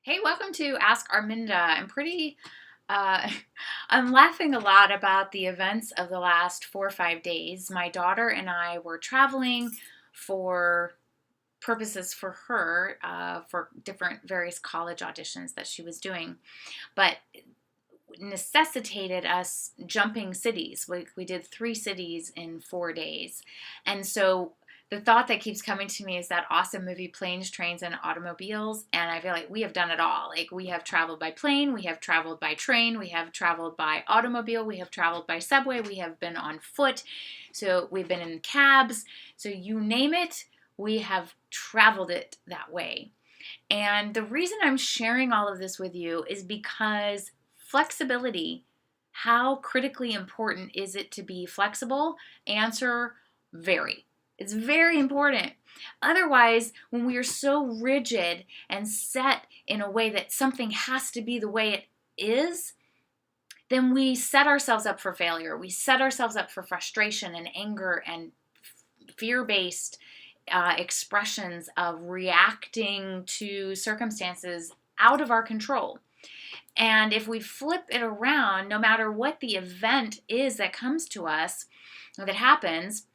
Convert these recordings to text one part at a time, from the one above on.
Hey, welcome to Ask Arminda. Uh, I'm laughing a lot about the events of the last 4 or 5 days. My daughter and I were traveling for purposes for her, for different various college auditions that she was doing, but necessitated us jumping cities. We did 3 cities in 4 days. And so the thought that keeps coming to me is that awesome movie Planes, Trains, and Automobiles. And I feel like we have done it all. Like, we have traveled by plane, we have traveled by train, we have traveled by automobile, we have traveled by subway, we have been on foot. So we've been in cabs. So you name it, we have traveled it that way. And the reason I'm sharing all of this with you is because flexibility, how critically important is it to be flexible? Answer, very. It's very important. Otherwise, when we are so rigid and set in a way that something has to be the way it is, then we set ourselves up for failure. We set ourselves up for frustration and anger and fear-based expressions of reacting to circumstances out of our control. And if we flip it around, no matter what the event is that comes to us or that happens,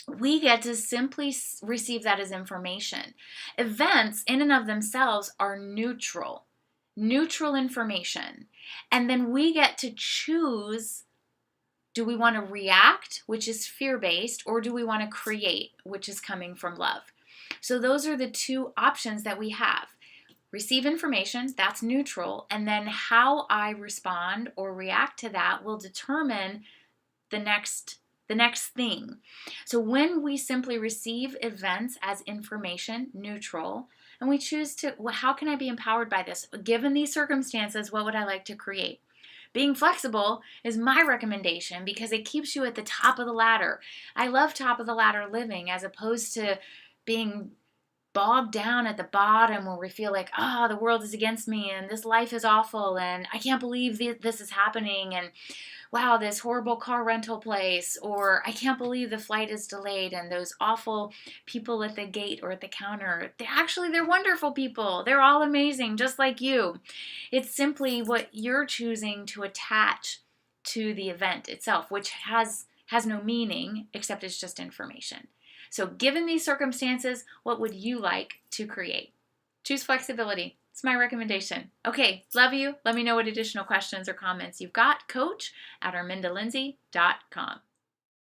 we get to simply receive that as information. Events in and of themselves are neutral information. And then we get to choose, do we want to react, which is fear-based, or do we want to create, which is coming from love? So those are the two options that we have. Receive information, that's neutral, and then how I respond or react to that will determine the next thing. So when we simply receive events as information, neutral, and we choose to, well, how can I be empowered by this? Given these circumstances, what would I like to create? Being flexible is my recommendation because it keeps you at the top of the ladder. I love top of the ladder living as opposed to being bogged down at the bottom where we feel like, the world is against me and this life is awful and I can't believe this is happening and wow, this horrible car rental place, or I can't believe the flight is delayed and those awful people at the gate or at the counter. They're wonderful people. They're all amazing, just like you. It's simply what you're choosing to attach to the event itself, which has no meaning except it's just information. So given these circumstances, what would you like to create? Choose flexibility. It's my recommendation. Okay, love you. Let me know what additional questions or comments you've got. Coach@armindalindsay.com.